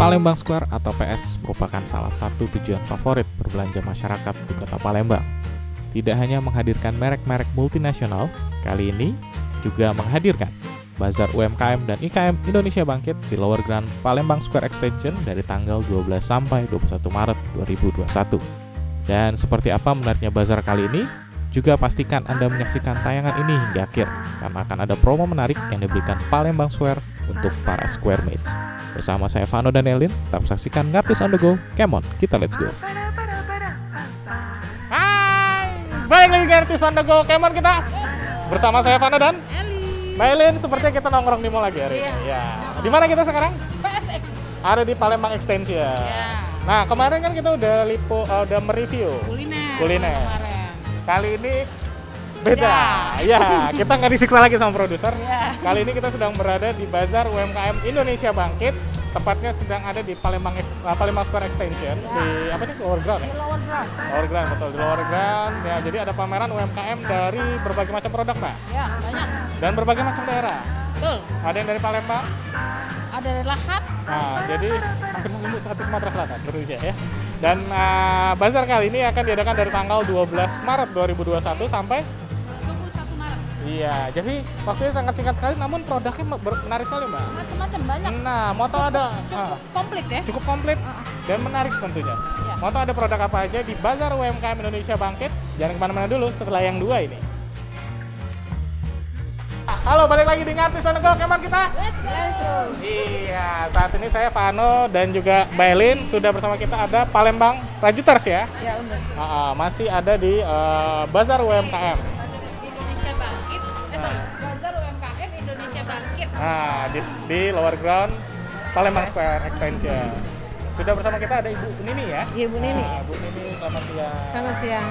Palembang Square atau PS merupakan salah satu tujuan favorit berbelanja masyarakat di kota Palembang. Tidak hanya menghadirkan merek-merek multinasional, kali ini juga menghadirkan Bazar UMKM dan IKM Indonesia Bangkit di Lower Grand Palembang Square Extension dari tanggal 12 sampai 21 Maret 2021. Dan seperti apa menariknya bazar kali ini? Juga pastikan Anda menyaksikan tayangan ini hingga akhir, karena akan ada promo menarik yang diberikan Palembang Square untuk para Square Mates. Bersama saya Vano dan Elin, tetap saksikan Ngartis on the Go. Come on, kita let's go. Hai, balik lagi Ngartis on the Go. Come on kita. Bersama saya Vano dan Elin. Sepertinya kita nongkrong di mall lagi hari ini. Ya. Di mana kita sekarang? PSX. Ada di Palembang Extension. Ya. Nah, kemarin kan kita udah mereview kuliner. Kemarin. Kali ini beda. Ya, kita nggak disiksa lagi sama produser. Ya. Kali ini kita sedang berada di Bazar UMKM Indonesia Bangkit. Tepatnya sedang ada di Palembang Square Extension. Ya. Di apa nih? Lower Ground ya? Di Lower Ground. Lower Ground, betul. Di Lower Ground. Ya, jadi ada pameran UMKM dari berbagai macam produk, Mbak. Ya, banyak. Dan berbagai macam daerah. Betul. Ada yang dari Palembang. Ada dari Lahap. Nah, jadi hampir satu Sumatera Selatan bertiga ya. Dan bazar kali ini akan diadakan dari tanggal 12 Maret 2021 sampai 21 Maret. iya, jadi waktunya sangat singkat sekali, namun produknya menarik sekali, Mbak. Macam-macam banyak. Nah, mau tahu ada Cukup komplit ya. cukup komplit dan menarik tentunya. Ya. Mau tahu ada produk apa aja di Bazar UMKM Indonesia Bangkit? Jangan kemana-mana dulu setelah yang dua ini. Halo, balik lagi di Ngartis on the Go. Kemana kita? Let's go. Iya, saat ini saya Vano dan juga Mbak Elin sudah bersama kita ada Palembang Rajuters ya. Ya, benar. Masih ada di Bazar UMKM. Indonesia Bangkit. Bazar UMKM Indonesia Bangkit. Nah, di Lower Ground Palembang Square Extension. Sudah bersama kita ada Ibu Nini ya. Iya, Bu Nini. Bu Nini, selamat siang. Selamat siang.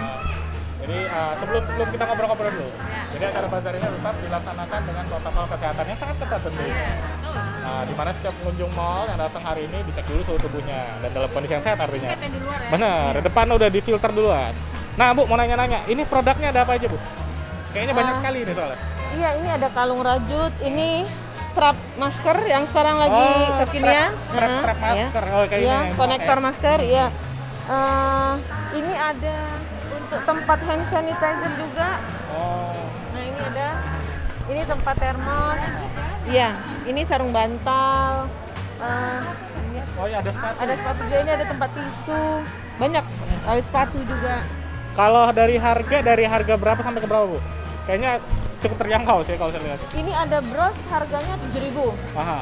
Jadi sebelum kita ngobrol-ngobrol dulu. Ya. Jadi acara bazar ini tetap dilaksanakan dengan protokol kesehatan yang sangat ketat tentunya. Iya, betul. Nah, di mana setiap pengunjung mall yang datang hari ini dicek dulu suhu tubuhnya dan dalam kondisi yang sehat artinya. Tiket yang di luar ya. Benar, di depan udah difilter duluan. Nah, Bu, mau nanya-nanya, ini produknya ada apa aja, Bu? Kayaknya banyak sekali ini soalnya. Iya, ini ada kalung rajut, ini strap masker yang sekarang lagi kekinian. strap masker. Oh, kayak Iya, ini yang konektor dipakai. masker, iya. Ini ada untuk tempat hand sanitizer juga. Oh. Nah, ini tempat termos. Iya, ini sarung bantal. Oh, iya, ada sepatu. Ada sepatu juga, ini ada tempat tisu. Banyak, tali sepatu juga. Kalau dari harga berapa sampai ke berapa, Bu? Kayaknya cukup terjangkau sih kalau saya lihat. Ini ada bros harganya 7.000. Aha.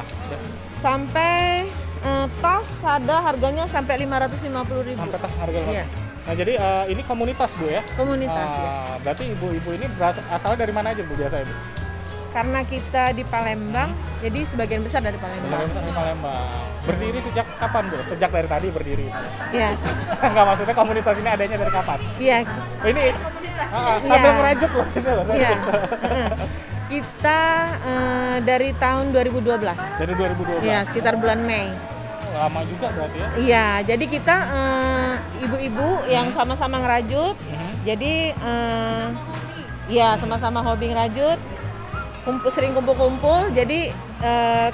Sampai tas ada harganya sampai 550.000. Sampai tas harga Iya. Nah, jadi ini komunitas, Bu ya? Komunitas ya. Berarti ibu-ibu ini asalnya dari mana aja, Bu, biasanya, Bu? Karena kita di Palembang, jadi sebagian besar dari Palembang. Dari Palembang. Berdiri sejak kapan, Bu? Sejak dari tadi berdiri. Iya, Enggak, maksudnya komunitas ini adanya dari kapan? iya, Ini sambil Iya. ngerajut loh ini loh. iya. Serius. Kita dari tahun 2012. Dari 2012. Iya, sekitar bulan Mei. Lama juga berarti ya? Iya, jadi kita ibu-ibu yang sama-sama ngerajut. Jadi ya sama-sama hobi ngerajut. Sering kumpul-kumpul. Jadi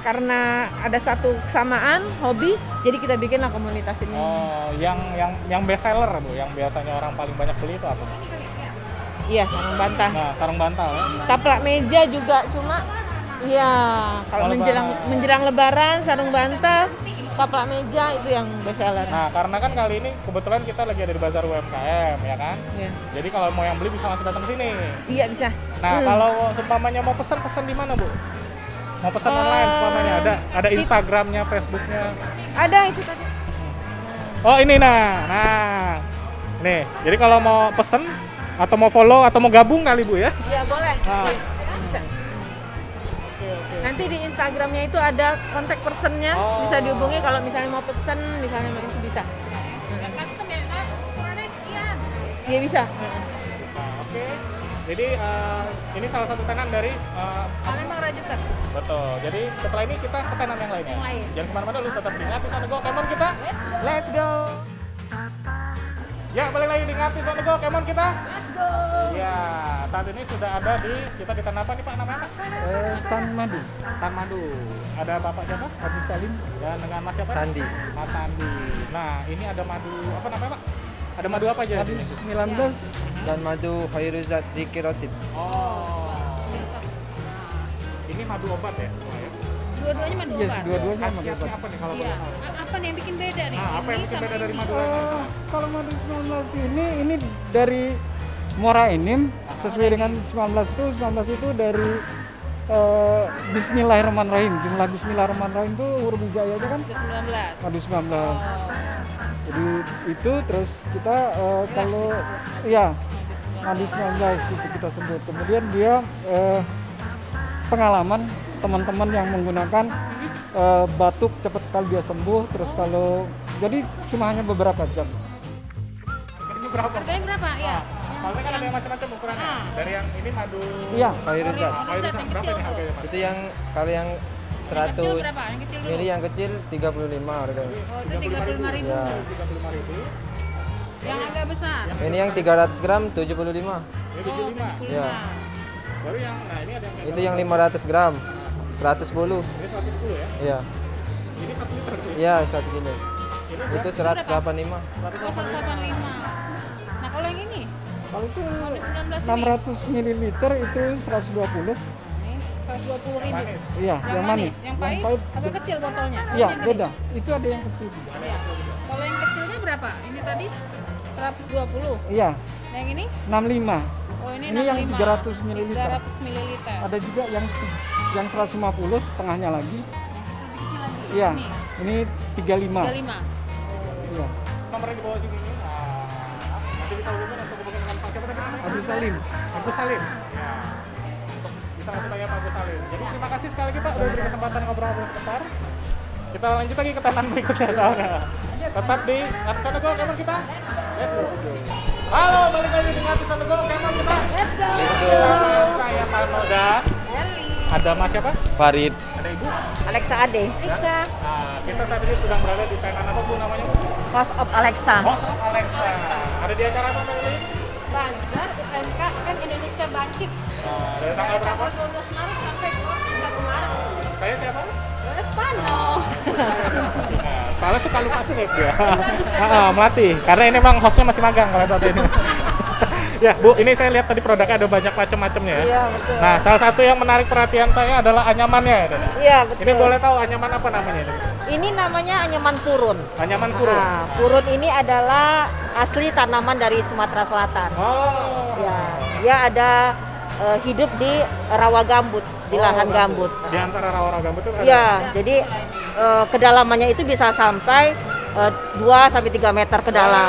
karena ada satu kesamaan hobi, jadi kita bikinlah komunitas ini. Oh, yang best seller, Bu, yang biasanya orang paling banyak beli itu apa? Iya, sarung bantal. Nah, sarung bantal ya. Taplak meja juga, cuma iya kalau menjelang lebaran sarung bantal, taplak meja itu yang best seller. Nah, karena kan kali ini kebetulan kita lagi ada di Bazar UMKM ya kan? Iya. Jadi kalau mau yang beli bisa langsung datang ke sini. Iya, bisa. Nah, kalau seumpamanya mau pesan di mana, Bu? Mau pesan online seumpamanya ada Instagramnya, Facebooknya. Ada itu tadi. Oh, ini nah. Nih, jadi kalau mau pesen atau mau follow atau mau gabung kali, Bu ya? Iya, boleh. Nah. Bisa. Oke. Nanti di Instagramnya itu ada kontak personnya, bisa dihubungi kalau misalnya mau pesen, misalnya itu bisa. Custom ya, Kak? Ukurannya sekian. Iya, bisa. Oke. Jadi ini salah satu tenan dari Palembang Rajuters. betul. Jadi setelah ini kita ke tenan yang lainnya. Yang lain. Jangan kemana-mana dulu, tetap di Ngartis on the Go. Come on kita. Let's go. Ya, balik lagi di Ngati Sono Go, Kemon kita. Let's go. Ya, saat ini sudah ada kita di tanah apa nih Pak namanya Pak? Stand madu. Stan Madu. Ada Bapak siapa? Abu Salim. Dan dengan Mas siapa? Sandi. Mas Sandi. Nah, ini ada madu apa namanya Pak? Ada madu apa aja? Madu di sini? 19 dan madu Khairuzat Zikirotip. Oh. Ini madu obat ya? semua ya? Dua-duanya madu Iya, obat. dua-duanya madu Khasiatnya obat. apa nih kalau Iya. boleh tahu? Apa nih yang bikin beda nih? Nah, apa yang Ini bikin sama beda dari ini. madu lain? Kalau madu 19 ini dari Muara Enim sesuai dengan 19 itu dari Bismillahirrahmanirrahim. Jumlah Bismillahirrahmanirrahim itu huruf hijaiyahnya kan Ke 19. madu 19. Oh. Jadi itu terus kita kalau ya madu 19 itu kita sebut. Kemudian dia pengalaman teman-teman yang menggunakan batuk cepat sekali dia sembuh. Terus kalau jadi cuma hanya beberapa jam. Ini berapa? Harganya berapa? Ya. Kalau ini kan ada yang macam-macam ukurannya. Ah. Dari yang ini madu. Iya. Khairuzat. Khairuzat Yang berapa kecil ini tuh. harganya Pak? Itu yang kalau yang 100 kecil berapa? Yang kecil dulu. mili yang kecil 35 harganya. Oh, itu 35.000. Ya. 35.000. Yang agak besar. Ini yang 300 gram 75. Ini Oh, 75. 75. Ya. Baru yang nah ini ada yang kayak Itu yang berapa? 500 gram 110. Ini 110 ya. Iya. Ini 1 liter gitu ya. Iya, 1 kilo. Ini Itu berapa? 185. Oh, 185. Nah, kalau yang ini? Kalau itu Madu 19 ini? 600 ml itu 120. Ini 120.000. Manis. Iya, yang manis. Yang pahit agak kecil botolnya. Oh, Iya, yang gede. beda. Itu ada yang kecil juga. Iya. Kalau yang kecilnya berapa? Ini tadi 120. Iya, Yang ini? 65. Oh, ini Ini yang 65. 300 ml. 300 ml. Ada juga yang 150 setengahnya lagi. Lebih kecil lagi. Iya. Ini Ini 35. 35. Iya. Nomornya di bawah sini. Nah, nanti bisa hubungan atau hubungan dengan Pak siapa tadi namanya? Abu Salim. Abu Salim. Ya. Bisa langsung tanya Pak Abu Salim. Jadi terima kasih sekali lagi Pak udah beri kesempatan ngobrol-ngobrol sebentar. Kita lanjut lagi ke tangan berikutnya soalnya. Tetap di Ngati Sono Go, Kemon kita. Let's go. Halo, balik lagi di Ngati Sono Go, Kemon kita. Let's go. Bersama saya Tano dan Eli. ada Mas siapa? Farid. Ada Ibu. Alexa Ade, Ya. Nah, kita saat ini sedang berada di tenan apa Bu namanya Bu? host of Alexa. Host Alexa. Ada di acara apa Mbak Eli? Bazar UMKM Indonesia Bangkit. Nah, dari tanggal berapa? 12 Maret sampai 1 Maret. Saya siapa? Pano. Nah, soalnya suka lupa sih ya. Melatih. Karena ini memang hostnya masih magang kalau saat ini. Ya Bu, ini saya lihat tadi produknya ada banyak macam-macamnya ya. Iya, betul. Nah, salah satu yang menarik perhatian saya adalah anyamannya ya. Dada. Iya, betul. Ini boleh tahu anyaman apa namanya ini? Ini namanya anyaman purun. Anyaman kurung. Nah, purun ini adalah asli tanaman dari Sumatera Selatan. Oh. Ya, dia ada hidup di rawa gambut, di lahan gambut. Di antara rawa-rawa gambut itu ada. Iya, jadi kedalamannya itu bisa sampai 2 sampai 3 meter ke dalam.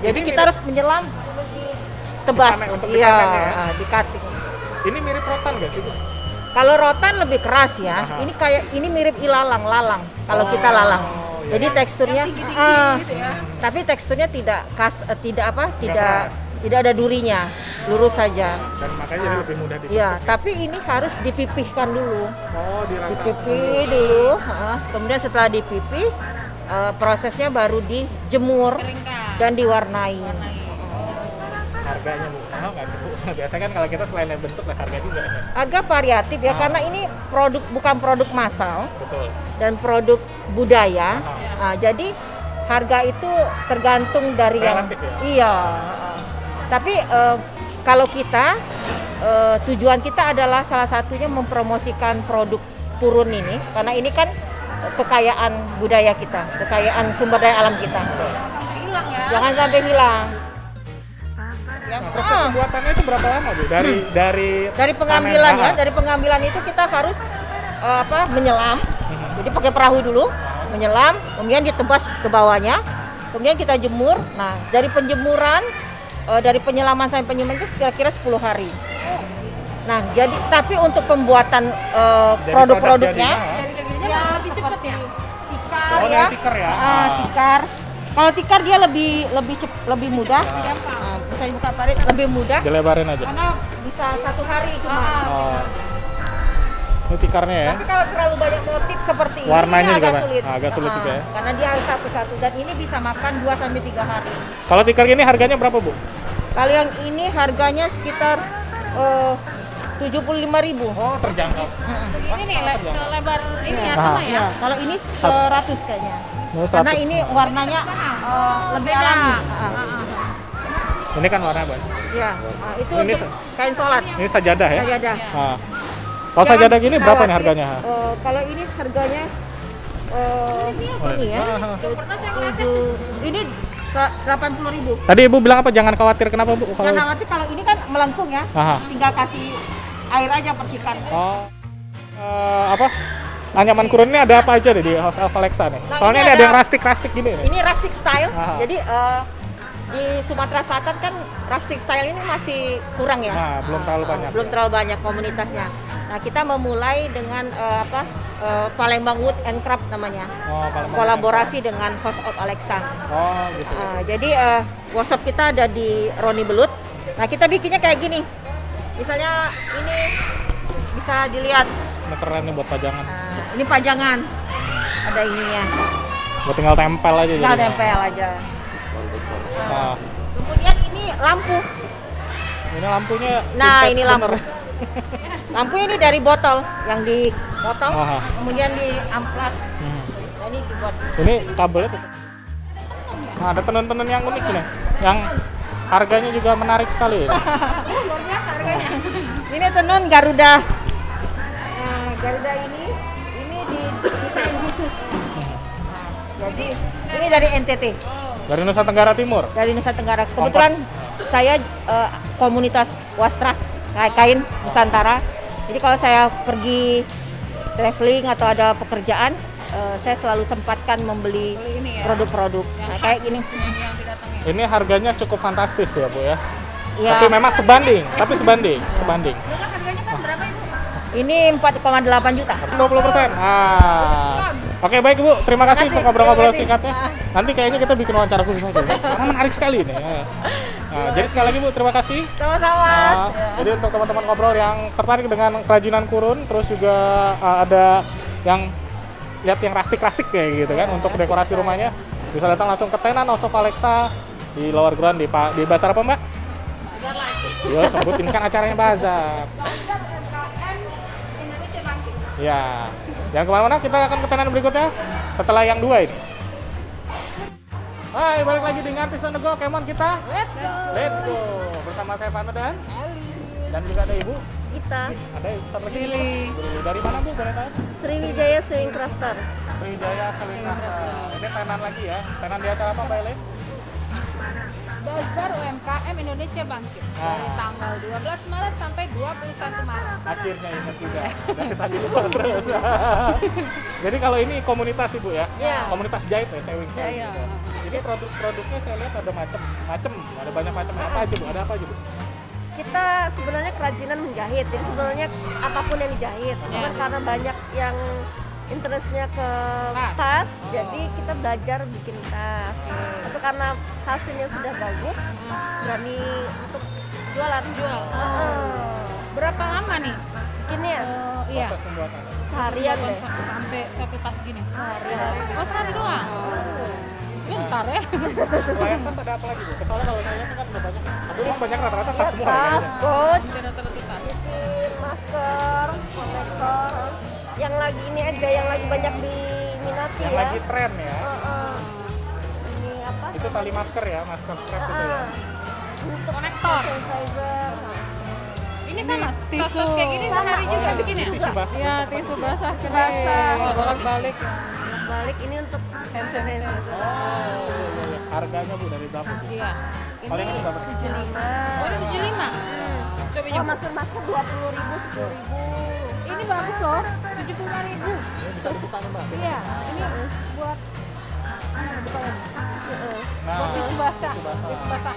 Jadi Ini kita harus menyelam dulu di tebas. Dipanen, untuk Iya, dipanen ya? di cutting. Ini mirip rotan nggak sih Bu? Kalau rotan lebih keras ya. Aha. Ini mirip ilalang, lalang. Kalau kita lalang. iya. Jadi teksturnya Gitu ya. tapi teksturnya tidak keras. tidak ada durinya, lurus saja. Dan makanya jadi lebih mudah dipipih. Iya, tapi ini harus dipipihkan dulu. Oh, dirasa. Dipipih dulu, kemudian setelah dipipih prosesnya baru dijemur Keringkan. dan diwarnai. Harganya Bu, mahal nggak tuh Bu? Biasanya kan kalau kita selain yang bentuk lah harga juga. Agak variatif ya, karena ini bukan produk massal Betul. dan produk budaya. Nah, jadi harga itu tergantung dari yang Relatif ya? iya. Tapi kalau kita tujuan kita adalah salah satunya mempromosikan produk purun ini, karena ini kan kekayaan budaya kita, kekayaan sumber daya alam kita. Sampai hilang ya. Jangan sampai hilang. Proses pembuatannya itu berapa lama Bu? Dari Pengambilan panen, ya, dari pengambilan itu kita harus menyelam. Jadi pakai perahu dulu, menyelam, kemudian ditebas ke bawahnya, kemudian kita jemur. Nah, dari penjemuran, dari penyelaman sampai penyemayan itu kira-kira 10 hari. Nah, jadi tapi untuk pembuatan produk-produknya, Jadinya lebih cepat ya. tikar Oh, ya, dari tikar ya? tikar. Kalau tikar dia lebih mudah. Bisa dibuka parit, lebih mudah. Dilebarin aja. Karena bisa 1 hari cuma. Oh. Ini tikarnya ya. Tapi kalau terlalu banyak motif seperti ini, Warnanya ini juga agak Pak? sulit. Agak sulit juga ya. Karena dia harus satu-satu dan ini bisa makan 2 sampai 3 hari. Kalau tikar ini harganya berapa Bu? Kalau yang ini harganya sekitar 75.000. Oh terjangkau. Begini nih, selebar ini ya Nah. sama ya. Ya, kalau ini 100 kayaknya. Oh, Karena 100. ini warnanya lebih Beda. alami. Ini kan warna apa? Ya, itu Ini untuk kain sholat. Ini sajadah ya? Sajadah. Ah. Kalau sajadah gini berapa nih harganya? Kalau ini harganya ini ya. Ini 80.000. Tadi Ibu bilang apa? Jangan khawatir kenapa Bu? Kalau Karena nanti kalau ini kan melengkung ya, Aha. tinggal kasih air aja percikan. Oh, apa? Anyaman kurun ini ada apa aja deh di House of Alexa nih? Nah, Soalnya ini ini ada ada- yang rustic gini nih. Ini rustic style, Aha. jadi di Sumatera Selatan kan rustic style ini masih kurang ya. Nah, belum terlalu banyak. Belum terlalu banyak komunitasnya. Nah, kita memulai dengan Palembang Wood and Craft namanya. Oh, Palembang. Kolaborasi dengan House of Alexa. Oh, gitu. Jadi workshop kita ada di Roni Belut. Nah, kita bikinnya kayak gini. Misalnya ini bisa dilihat. Ini keren nih buat pajangan. Nah, ini pajangan. Ada ininya. Buat tinggal tempel aja Tinggal jadinya. tempel aja. Nah, Kemudian ini lampu. ini lampunya Nah, vintage ini lampu. bener. Lampu ini dari botol yang dipotong, Aha. kemudian di amplas. Hmm. Nah, ini dibuat. Ini kabelnya tuh. Nah, ada tenun-tenun yang unik nih. Yang harganya juga menarik sekali. Luar biasa harganya. Ini tenun Garuda. Nah, Garuda ini didesain khusus. Nah, jadi ini dari NTT, Dari Nusa Tenggara Timur. dari Nusa Tenggara. Kebetulan saya komunitas wastra kain Nusantara. Jadi kalau saya pergi traveling atau ada pekerjaan, saya selalu sempatkan membeli Ini ya. produk-produk. Nah, kayak gini. Yang didatangin. Ini harganya cukup fantastis ya, Bu ya. Ya, Tapi memang sebanding. Sebanding. Itu kan harganya kan berapa Ibu? ini 4,8 juta. 20%. Ah. Oke, baik Bu. Terima kasih untuk ngobrol-ngobrol Terima kasih. singkatnya. Nanti kayaknya kita bikin wawancara khusus aja. Karena menarik sekali ini. Nah, jadi sekali lagi Bu, terima kasih. Sama-sama. Nah, jadi untuk teman-teman ngobrol yang tertarik dengan kerajinan kurun, terus juga ada yang lihat yang rustic kayak gitu kan untuk dekorasi rumahnya, bisa datang langsung ke tenan House of Alexa di Lower Ground di Bazar apa Mbak? Yo, sebutin kan acaranya bazar. UMKM Indonesia Bangkit. Ya, yang kemana-mana kita akan ke tenan berikutnya setelah yang 2 ini. Hai, balik lagi dengan Ngartis on the Go, Kemon kita. Let's go. Let's go. Bersama saya Vano dan juga ada Ibu. Kita Ada Ibu satu lagi. Ibu. Dari mana Bu? Boleh tahu? Sriwijaya Swing Crafter. Sriwijaya Selingkah. Ini tenan lagi ya. Tenan di acara apa Mbak Ele? Bazar UMKM Indonesia Bangkit dari tanggal 12 Maret sampai 21 Maret. Akhirnya ingat juga. Dari tadi lupa terus. Jadi kalau ini komunitas Ibu ya? Iya. Komunitas jahit ya, sewing. Iya. Jadi produk-produknya saya lihat ada macam, ada banyak macam. Apa aja Bu? Ada apa aja Bu? Kita sebenarnya kerajinan menjahit. Jadi sebenarnya apapun yang dijahit. Cuman karena banyak yang interestnya ke tas, jadi kita belajar bikin tas. Tapi karena hasilnya sudah bagus, berani untuk jualan. Berapa lama nih? Bikinnya Iya. Proses pembuatan. seharian deh. Sampai satu tas gini. Seharian. Oh, sehari doang. Bentar ya. Selain tas ada apa lagi Bu? Soalnya kalau saya lihat kan udah banyak. Tapi memang banyak rata-rata tas semua. Tas, Ya. pouch, Udah rata-rata tas. bikin masker, konektor. Yang lagi ini aja yang lagi banyak diminati Yang ya. lagi tren ya. Ini apa? Itu tali masker ya, masker strap itu ya. Untuk Konektor. sanitizer. Ini sama tas-tas kayak gini sehari juga bikinnya. Tisu basah. Iya, tisu basah kering. Basah. Bolak-balik. Balik ini untuk hand sanitizer. Oh, iya. Harganya Bu dari berapa Bu? Iya. Paling ini berapa? 75. Oh, ini 75. Coba Oh, nyebut. masker 20.000, 10.000. Ini bagus loh, 75.000. Ini bisa dibuka nih Mbak. Iya, ini buat Nah, buat tisu basah. tisu basah. Tisu basah.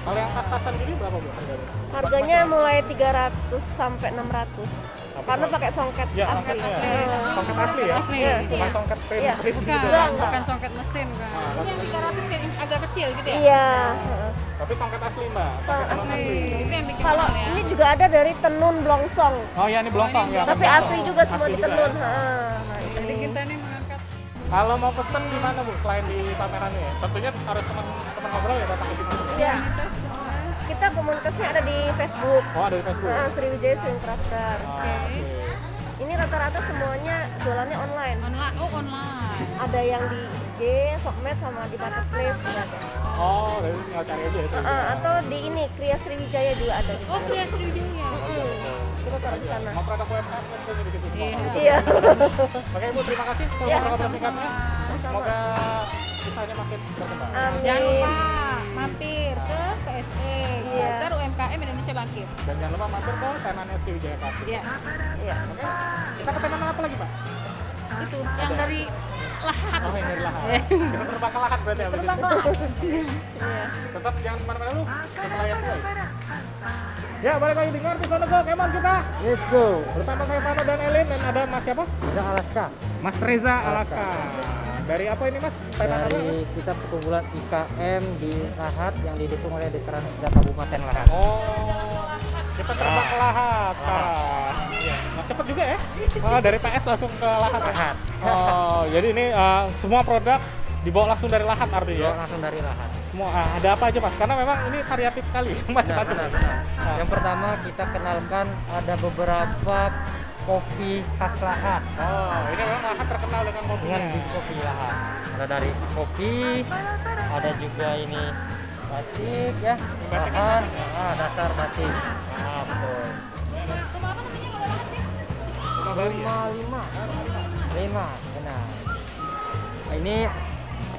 Kalau yang tas-tasan gini berapa Bu harganya? Harganya mulai 300 sampai 600. karena pakai songket Ya, asli. songketnya. Songket asli ya? Asli. Iya. Bukan songket Iya. print Bukan, gitu. bukan songket mesin kan. Ini yang 300 kayak agak kecil gitu ya? Iya. Tapi songket asli mbak. Songket tenun asli. Itu yang bikin Kalau mahal ya. ini juga ada dari tenun blongsong, Oh ya ini blongsong ya. tapi blongsong. asli juga semua Asli juga ditenun. ya. Nah, Jadi ini. kita ini mengangkat Kalau mau pesen di mana bu? Selain di pamerannya ya? Tentunya harus teman ngobrol ya datang ke sini. Iya. Kita komunitasnya ada di Facebook. Oh ada di Facebook. Sriwijaya Swing Crafter. Oke. Ini rata-rata semuanya jualannya online. Online. Oh, online. Ada yang di IG, Sokmed sama di Marketplace juga ada. Oh, dari tinggal cari aja ya. Atau di ini Kria Sriwijaya juga ada. Oh, Kria Sriwijaya. Kita taruh di sana. Mau produk UMKM tentunya di situ semua. Iya. Iya. Oke ibu terima kasih untuk Ya, ngobrol singkatnya. Sama-sama. Semoga usahanya makin berkembang. Jangan Amin. lupa mampir ke PSE Iya. Bazar UMKM Indonesia Bangkit. Dan jangan lupa mampir ke tenannya Sriwijaya Cafe. Yes. Iya. Oke. Kita ke tenan apa lagi pak? Itu yang dari lahat. Oh yang dari lahat. Kita terbang ke lahat berarti habis Terbang ini. ke lahat. Iya. Tetap jangan kemana-mana lu. Sama layar gue. Ya balik lagi di Ngerti Sono Go. Kemon kita. Let's go. Bersama saya Vano dan Elin dan ada Mas siapa? Bisa Alaska. Mas Reza Alaska. Dari apa ini Mas? Tenan apa? Dari kita perkumpulan IKM di Lahat yang didukung oleh Dekran Kabupaten Lahat. Oh, kita terbang ke Lahat sekarang. Iya. Nah, cepet juga ya? Oh, dari PS langsung ke Lahat. Lahat. Oh, jadi ini semua produk dibawa langsung dari Lahat artinya? Bawa langsung dari Lahat. Semua ada apa aja Mas? Karena memang ini variatif sekali, macam-macam. Benar. Yang pertama kita kenalkan ada beberapa kopi khas Lahat. Oh, ini memang Lahat terkenal dengan kopinya. Dengan big kopi Lahat. Ada dari kopi, ada juga ini batik ya, Batik bahan, dasar batik. Betul. Bali ya? Lima, benar. Ini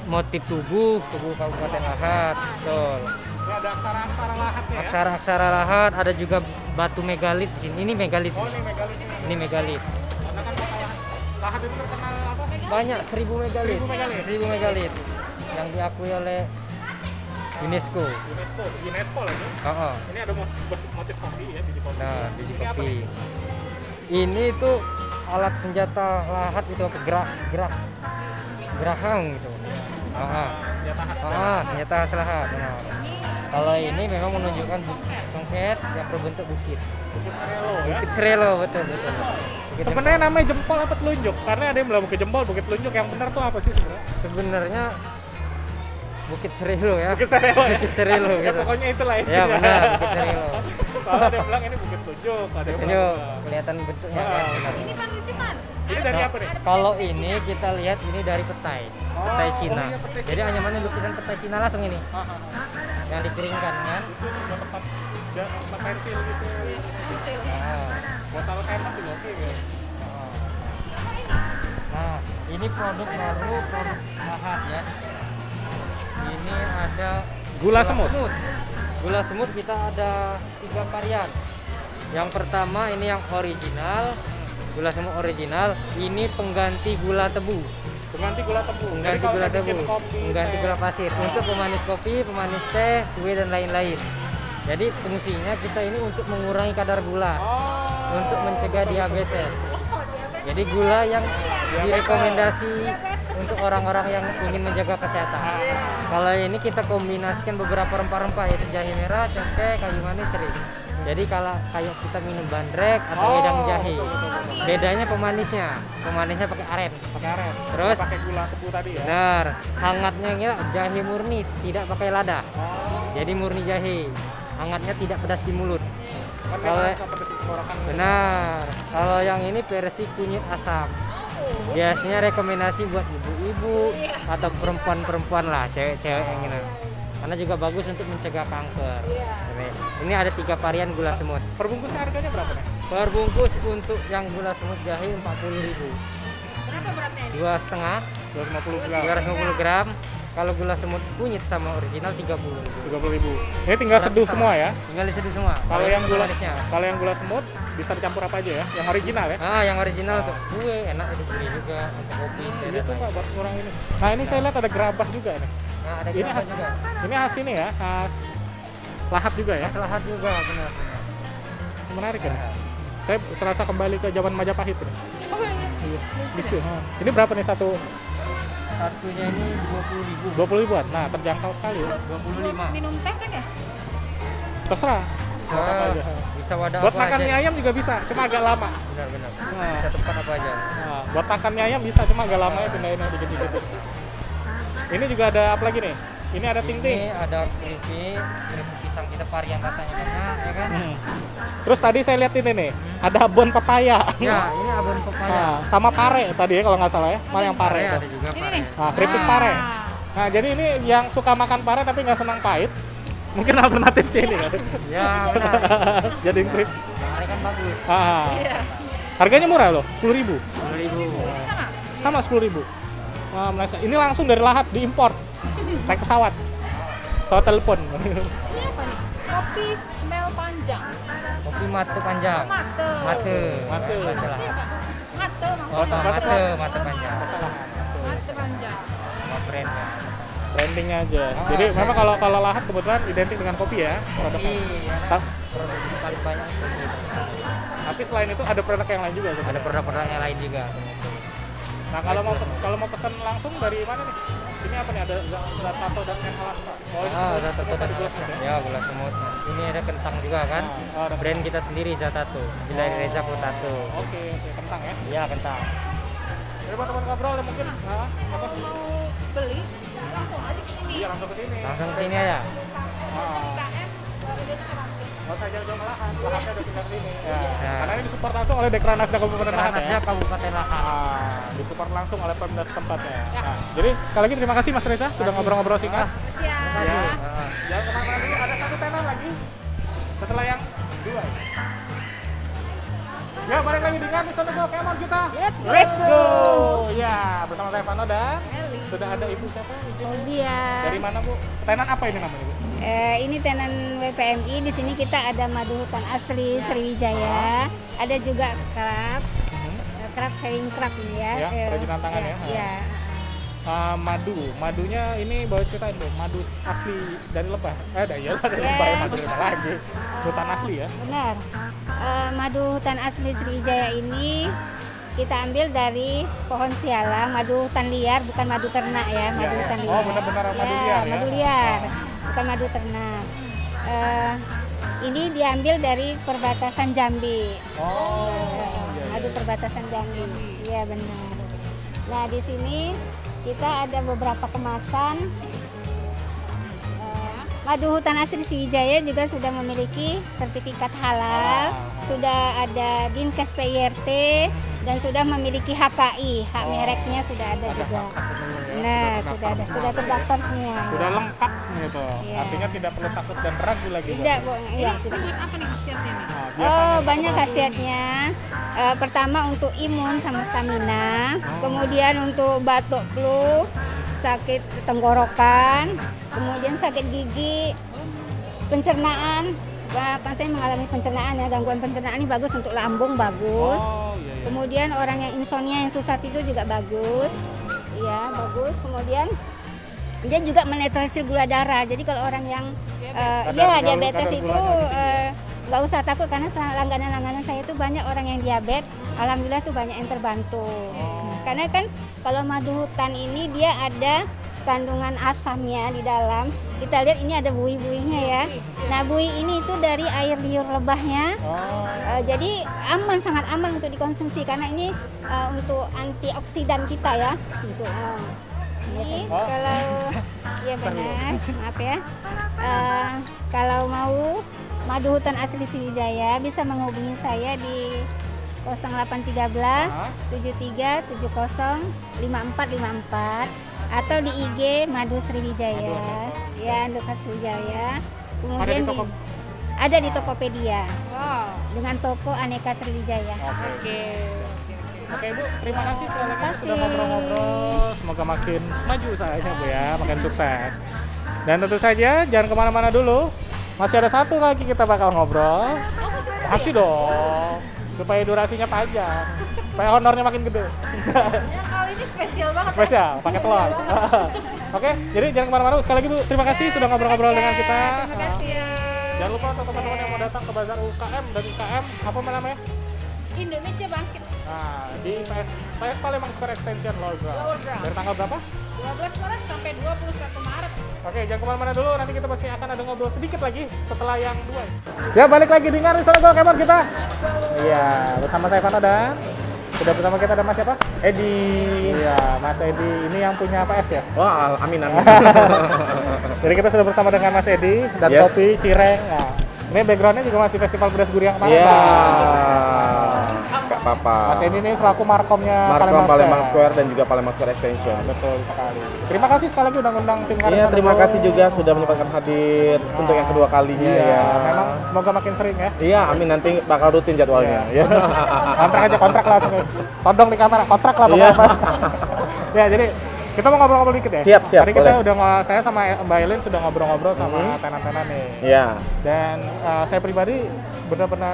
motif tubuh Kabupaten Lahat, betul. Ini ada aksara-aksara Lahat ya? Aksara-aksara Lahat, ada juga batu megalit di sini. Ini megalit. Oh, ini megalit ini. Ini megalit. Karena kan kota Lahat itu terkenal apa? Banyak 1000 megalit. 1000 megalit. 1000 megalit yang diakui oleh UNESCO. UNESCO lagi. Oh. Ini ada motif kopi ya, biji kopi. Nah, biji Ini apa kopi. nih? Ini itu alat senjata Lahat itu geraham gitu. Senjata khas. Senjata khas Lahat. Benar. Kalau ini memang menunjukkan songket yang berbentuk bukit. Bukit Serelo ya. Bukit Serelo, betul. Bukit Sebenarnya namanya jempol apa telunjuk? Karena ada yang bilang bukit jempol, bukit telunjuk. Yang benar tuh apa sih sebenarnya? sebenarnya Bukit Serelo ya. Bukit Serelo ya. Bukit Serelo Ya gitu. pokoknya itulah Ya benar, Bukit Serelo. Soalnya ada yang bilang ini bukit telunjuk, ada yang Ini bilang kelihatan bentuknya Ah. kan. benar. Ini Pan Luciman. ini dari apa nih? Kalau ini kita lihat ini dari petai, petai Cina. iya, petai Jadi anyamannya lukisan petai Cina langsung ini yang dikeringkan kan. Itu buat tempat pensil gitu. Buat taruh air mati oke ya. Nah, ini produk baru, produk Lahat ya. Ini ada Gula semut. Gula semut kita ada 3 varian. Yang pertama ini yang original, gula semut original. Ini pengganti gula tebu. Pengganti gula tebu. Jadi Pengganti kalau gula saya bikin tebu, kopi, pengganti teh, gula pasir untuk pemanis kopi, pemanis teh, kue dan lain-lain. Jadi fungsinya kita ini untuk mengurangi kadar gula, Oh. untuk mencegah diabetes. Jadi gula yang direkomendasi untuk orang-orang yang ingin menjaga kesehatan. Kalau ini kita kombinasikan beberapa rempah-rempah yaitu jahe merah, cengkeh, kayu manis, serai. Jadi kalau kayak kita minum bandrek atau wedang jahe, bedanya pemanisnya pakai aren. pakai aren. Terus? Pakai gula tebu tadi ya. Benar, hangatnya ya jahe murni, tidak pakai lada. Jadi murni jahe, hangatnya tidak pedas di mulut. Kan Kalau- memang pedes di tenggorokan. Benar, kalau yang ini versi kunyit asam. Biasanya rekomendasi buat ibu-ibu atau perempuan-perempuan lah, cewek-cewek yang ini. Karena juga bagus untuk mencegah kanker. Ini ada 3 varian gula semut. Perbungkusnya harganya berapa nih? Per bungkus untuk yang gula semut jahe 40.000. Berapa beratnya ini? 2,5, 250 gram. 250 gram. Kalau gula semut kunyit sama original 30.000. 30.000. Ini tinggal seduh semua ya. Tinggal diseduh semua. Kalau yang gula manisnya. kalau yang gula semut bisa dicampur apa aja ya? Yang original ya. Yang original untuk kue enak itu gurih juga untuk kopi. Ini dan tuh lain. Pak buat kurang ini. Nah, ini saya lihat ada gerabah juga nih. Nah, ada Ini gerabah khas juga. ini khas ini ya, khas Lahat juga ya. Khas Lahat juga benar. Menarik ya. Saya serasa kembali ke zaman Majapahit ini. Iya, lucu. Ini berapa nih satu? Satunya ini 20.000. 20.000-an. Nah, terjangkau sekali ya. 25. Minum teh kan ya? Terserah. Buat apa aja. Bisa wadah Buat apa makan aja. mie ayam juga bisa, cuma agak lama. Benar-benar. Nah. Bisa tempat apa aja. Nah, buat makan mie ayam bisa, cuma agak lama ya pindahinnya dikit-dikit. Ini juga ada apa lagi nih? Ini ada ting-ting. Ini ada keripik pisang kita varian rasanya banyak, ya kan? Terus tadi saya lihat ini nih, ada abon pepaya. Ya, ini abon pepaya. Nah, sama pare tadi ya kalau nggak salah ya. Mana yang pare? Ada tuh? juga Ini pare. nih. Nah, keripik pare. Nah, jadi ini yang suka makan pare tapi nggak senang pahit, mungkin alternatifnya ini kan. Ya, benar. Jadi keripik. Pare kan bagus. Iya. Harganya murah loh, 10.000. 10.000. Sama. Sama 10.000. Wah, ini langsung dari Lahat diimpor. Naik pesawat. Pesawat telepon. Ini apa nih? Kopi mel panjang. Kopi mate panjang. Mate. Mate. Mate. Salah. Mate Oh, maksudnya. sama mate panjang. Salah. Mate panjang. Sama brandnya. Brandingnya aja. Jadi memang kalau Lahat kebetulan identik dengan kopi ya produknya. Iya. Ta- Produksi paling banyak kopi. Tapi selain itu ada produk yang lain juga. Ada sebenarnya. produk-produk yang lain juga. Nah kalau mau pesan langsung dari mana nih? Ini apa nih? Ada Zatato dan Alaska. Oh ini Zatato semua dan di gula semut ya? Ya, gula semut. Ini ada kentang juga kan? ada Brand kita sendiri Zatato. Dari Reza Potato. Oke, kentang ya. Iya, kentang. Jadi buat teman ngobrol ya mungkin apa? Kalau mau beli langsung aja ke sini. Iya langsung ke sini. Langsung ke sini aja. KM Indonesia Bangkit. Nggak usah jauh-jauh ke Lahat. Lahatnya udah pindah ke sini. Ya. Karena ini disupport langsung oleh Dekranasda Kabupaten Lahat Ranasnya ya. Kabupaten Lahat. Disupport langsung oleh Pemda setempat ya. Nah, jadi sekali lagi terima kasih Mas Reza sudah ngobrol-ngobrol singkat. Ya. Ya. Jangan kemana-mana dulu, ada satu tenan lagi. Setelah yang dua. Ya, balik lagi dengan Mission Go Kemon kita. Let's go. Ya, bersama saya Vano dan Eli. sudah ada Ibu siapa? Izin. Fauzia. Dari mana Bu? Tenan apa ini namanya Bu? Ini tenan WPMI. Di sini kita ada madu hutan asli Sriwijaya. Ada juga kerap, kerap saving crab ini ya. Ya, kerajinan tangan ya. Iya. Madunya ini bawa ceritain Bu, madu asli dari lebah. Dari lebah ya, madu lebah lagi. Hutan asli ya. Benar. Madu hutan asli Sriwijaya ini kita ambil dari pohon sialang, madu hutan liar, bukan madu ternak ya, madu hutan liar. Oh, benar-benar madu liar ya. Madu liar, bukan madu ternak. Ini diambil dari perbatasan Jambi. Oh. Madu perbatasan Jambi. Iya benar. Nah, di sini kita ada beberapa kemasan. Madu hutan asli Sriwijaya juga sudah memiliki sertifikat halal, sudah ada Dinkes PIRT, dan sudah memiliki HKI, hak mereknya sudah ada juga. Nah, sudah terdaftar semua. Sudah lengkap gitu. Iya. Artinya tidak perlu takut dan ragu lagi. Tidak, Bu. Iya, tidak. Buat apa nih khasiatnya nih? Oh, banyak khasiatnya. Pertama untuk imun sama stamina, kemudian untuk batuk flu, sakit tenggorokan, kemudian sakit gigi, pencernaan. Saya mengalami pencernaan ya, gangguan pencernaan ini bagus untuk lambung, bagus. Kemudian orang yang insomnia, yang susah tidur juga bagus. Iya, bagus. Kemudian dia juga menetralisir gula darah. Jadi kalau orang yang diabetes itu nggak usah takut karena langganan-langganan saya itu banyak orang yang diabetes. Alhamdulillah tuh banyak yang terbantu. Karena kan kalau madu hutan ini dia ada kandungan asamnya di dalam. Kita lihat ini ada buih-buihnya ya. Nah, buih ini itu dari air liur lebahnya. Jadi aman, sangat aman untuk dikonsumsi karena ini untuk antioksidan kita ya. Gitu. Ini kalau ya benar, maaf ya. Kalau mau madu hutan asli Sriwijaya bisa menghubungi saya di 0813 73 70 5454 atau di IG Madu Sriwijaya. Ya, Madu Sriwijaya. Kemudian ada di Tokopedia. Wow. Dengan toko Aneka Sriwijaya. Oke Bu, terima kasih sekali lagi Terima sudah kasih. ngobrol-ngobrol. Semoga makin maju usahanya Bu ya, makin sukses. Dan tentu saja jangan kemana-mana dulu. Masih ada satu lagi kita bakal ngobrol. Masih dong, supaya durasinya panjang, supaya honornya makin gede. Yang kali ini spesial banget. Spesial, pakai telur. Oke, jadi jangan kemana-mana. Sekali lagi Bu, terima kasih sudah ngobrol-ngobrol dengan kita. Terima kasih ya. Jangan lupa untuk teman-teman yang mau datang ke Bazar UKM dan IKM, apa namanya? Indonesia Bangkit. Nah, di PS Palembang Square Extension Lower Ground. Dari tanggal berapa? 12 Maret sampai 21 Maret. Oke, jangan kemana-mana dulu, nanti kita masih akan ada ngobrol sedikit lagi setelah yang dua. Ya, balik lagi dengan Risona Gol Kemon kita. Iya, bersama saya Fano dan sudah bersama kita ada Mas siapa? Edi. Iya, Mas Edi ini yang punya PS ya? Wah, amin amin. Jadi kita sudah bersama dengan Mas Edi dan Yes. Topi Cireng. Nah, ini backgroundnya juga masih Festival Pedas Gurih yang kemarin. Iya. Bang. Gak apa-apa. Mas Edi ini selaku Markomnya Markom Palembang Square dan juga Palembang Square Extension. Betul sekali. Terima kasih sekali lagi udah ngundang tim Risona Iya, terima Gol. kasih juga sudah menyempatkan hadir untuk yang kedua kalinya Iya, ya. memang semoga makin sering ya. Iya, amin, nanti bakal rutin jadwalnya. Ya. Kontrak aja, kontrak langsung. Todong di kamera, kontrak lah pokoknya Iya. Mas. Ya, jadi kita mau ngobrol-ngobrol dikit ya. Siap, Tadi kita boleh. saya sama Mbak Elin sudah ngobrol-ngobrol sama tenan-tenan nih. Iya. Dan saya pribadi benar-benar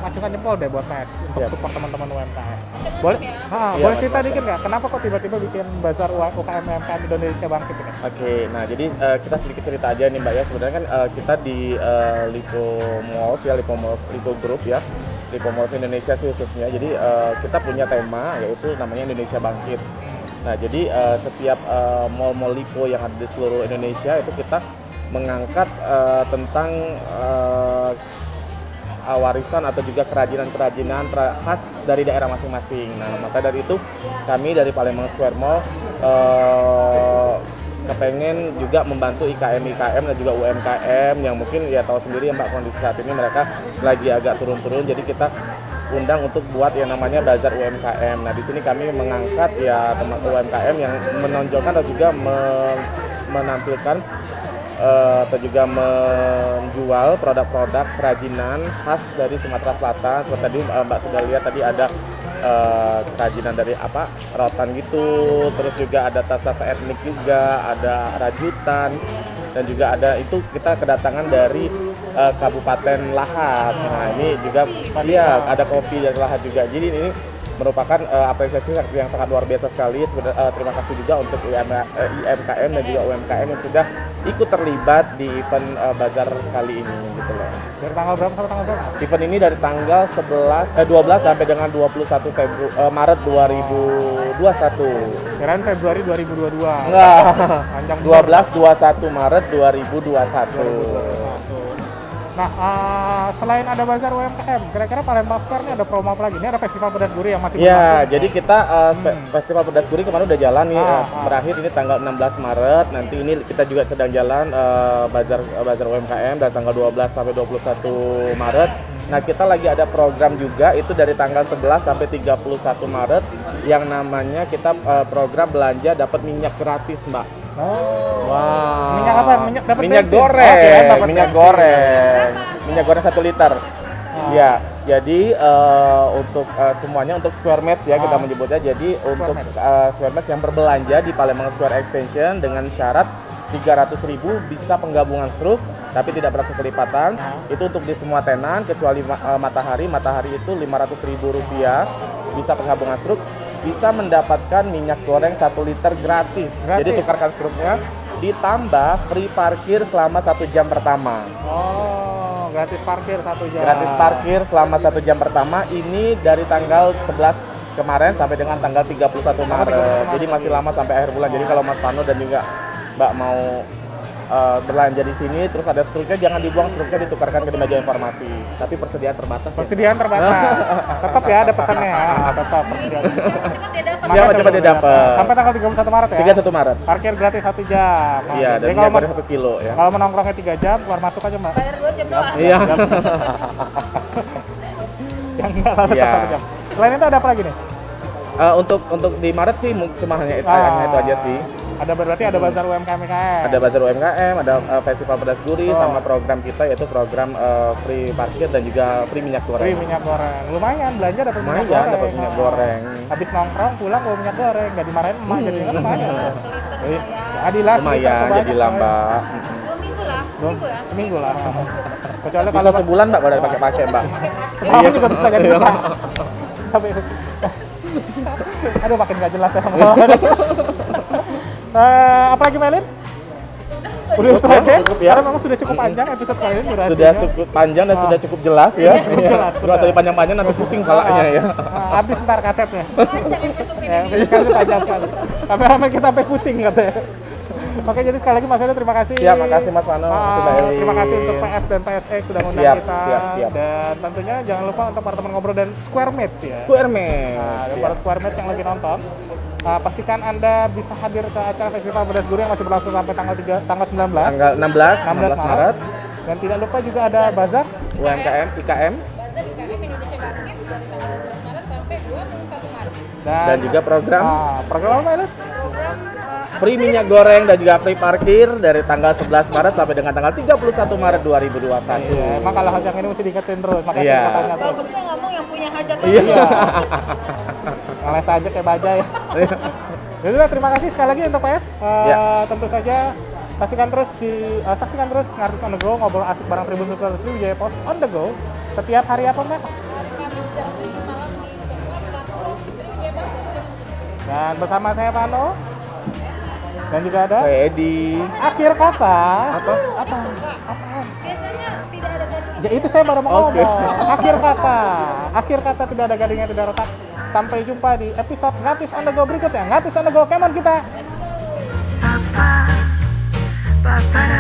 acungkan jempol deh buat Mas untuk Siap. support teman-teman UMKM. Boleh? Iya, Boleh Mas, cerita boleh. dikit nggak? Kenapa kok tiba-tiba bikin bazar UKM Indonesia Bangkit ini? Oke, nah jadi kita sedikit cerita aja nih Mbak ya. Sebenarnya kan kita di Lipo Malls ya, Lipo Group ya, Lipo Malls Indonesia sih khususnya. Jadi kita punya tema yaitu namanya Indonesia Bangkit. Nah jadi setiap mall-mall Lipo yang ada di seluruh Indonesia itu kita mengangkat tentang warisan atau juga kerajinan-kerajinan khas dari daerah masing-masing. Nah maka dari itu kami dari Palembang Square Mall kepengen juga membantu IKM dan juga UMKM yang mungkin ya tahu sendiri ya Mbak, kondisi saat ini mereka lagi agak turun-turun, jadi kita undang untuk buat yang namanya bazar UMKM. Nah di sini kami mengangkat ya teman UMKM yang menonjolkan atau juga menampilkan atau juga menjual produk-produk kerajinan khas dari Sumatera Selatan. Seperti tadi Mbak sudah lihat tadi ada kerajinan dari rotan gitu, terus juga ada tas-tas etnik juga, ada rajutan, dan juga ada itu kita kedatangan dari Kabupaten Lahat. Nah ini juga iya ada kopi dari Lahat juga. Jadi ini merupakan apresiasi yang sangat luar biasa sekali. Terima kasih juga untuk IMKM dan juga UMKM yang sudah ikut terlibat di event bazar kali ini gitu loh. Dari tanggal berapa sampai tanggal berapa? Event ini dari tanggal 12 sampai dengan 21 Maret 2021. Kirain Februari 2022. Enggak. Panjang 12-21 Maret 2021. Nah, selain ada bazar UMKM, kira-kira Palembang Square ini ada promo apa lagi? Ini ada Festival Pedas Gurih yang masih Ya, berlangsung. jadi kita Festival Pedas Gurih kemarin udah jalan nih, berakhir ini tanggal 16 Maret. Nanti ini kita juga sedang jalan bazar UMKM dari tanggal 12 sampai 21 Maret. Nah, kita lagi ada program juga itu dari tanggal 11 sampai 31 Maret yang namanya kita program belanja dapat minyak gratis, Mbak. Oh. Wow. Minyak apa? Dapat minyak bensin? goreng. Oh, kirain dapat Minyak bensin. goreng. Minyak goreng 1 liter. Ya, jadi untuk semuanya untuk Square Match ya kita menyebutnya. Jadi untuk Square Match yang berbelanja di Palembang Square Extension dengan syarat 300.000 bisa penggabungan struk tapi tidak berlaku kelipatan. Itu untuk di semua tenan kecuali Matahari. Matahari itu Rp500.000 bisa penggabungan struk, bisa mendapatkan minyak goreng 1 liter gratis. Jadi tukarkan struknya, ditambah free parkir selama 1 jam pertama. Oh, gratis parkir 1 jam. Gratis parkir selama 1 jam pertama. Ini dari tanggal 11 kemarin sampai dengan tanggal 31 Maret. Jadi masih lama sampai akhir bulan. Jadi kalau Mas Pano dan juga Mbak mau berlanja di sini, terus ada struknya, jangan dibuang, struknya ditukarkan ke meja informasi. Tapi persediaan terbatas. Persediaan terbatas. Tetap ya ada pesannya ya. Tetap persediaan. Cepat dia dapat. Ya, cepat dia dapat. Sampai tanggal 31 Maret ya. 31 Maret. Parkir gratis 1 jam. Iya, dan Jadi minyak kalau goreng 1 kilo ya. kalau menongkrongnya 3 jam, keluar masuk aja, Mbak. Bayar 2 jam doang. Iya. Yang enggak lah, tetap Iya. 1 jam. Selain itu ada apa lagi nih? Untuk di Maret sih cuma hanya itu aja sih. Ada berarti ada bazar UMKM. Ada bazar UMKM, ada Festival Pedas Gurih, sama program kita yaitu program free parkir dan juga free minyak goreng. Free minyak goreng. Lumayan belanja dapat minyak Lumayan goreng. dapat minyak goreng. Habis nongkrong pulang bawa minyak goreng, enggak dimarahin emak jadi kan lumayan. Seliter Jadi lah Lumayan jadi lambak. 2 minggu lah. Seminggu lah. Seminggu lah. Kecuali Bisa kalau sebulan Mbak kalau dipakai-pakai Mbak. setahun Iya. juga bisa jadi bisa. Sampai aduh makin gak jelas ya. Apalagi Melin? Udah itu aja. Cukup ya. Karena memang sudah cukup panjang episode kali ini durasinya. Sudah cukup panjang dan sudah cukup jelas ya. Cukup jelas, Nggak usah dipanjang-panjang nanti pusing kalanya ya. Habis ntar kasetnya. Ya, kan panjang sekali. Kameramen kita sampai pusing katanya. Oke, jadi sekali lagi Mas Edo terima kasih. Ya, makasih Mas Vano, makasih Mbak Eli. Terima kasih untuk PS dan PSX sudah mengundang Siap, kita. siap. Dan tentunya jangan lupa untuk para teman ngobrol dan Square Mates ya. Square Mates. Nah, dan para Square Mates yang lagi nonton, pastikan Anda bisa hadir ke acara Festival Pedas Gurih yang masih berlangsung sampai tanggal 19. Tanggal 16 Maret. Dan tidak lupa juga ada bazar UMKM, IKM. Bazar IKM Indonesia Bangkit dari tanggal 12 Maret sampai 21 Maret. Dan juga program program apa ini? Program free minyak goreng dan juga free parkir dari tanggal 11 Maret sampai dengan tanggal 31 Maret 2021. Iya, emang kalau yang ini mesti diingetin terus. Makasih Iya. udah tanya terus. Bagusnya ngomong yang punya hajat. Iya. Ngeles aja kayak bajai ya. Jadi terima kasih sekali lagi untuk PS. Tentu saja saksikan terus Ngartis on the Go, ngobrol asik bareng Tribun Supporter Wijaya Pos on the Go setiap hari apa Mbak? Kamis jam 7 malam di semua platform Wijaya Pos. Dan bersama saya Vano. Dan juga ada Saya Edi. akhir kata. Apa? Biasanya tidak ada garis. Ya itu saya baru mau Oke. ngomong. Akhir kata tidak ada gadingnya, tidak retak. Sampai jumpa di episode Ngartis on the Go berikutnya. Ngartis on the Go, come on kita. Let's go.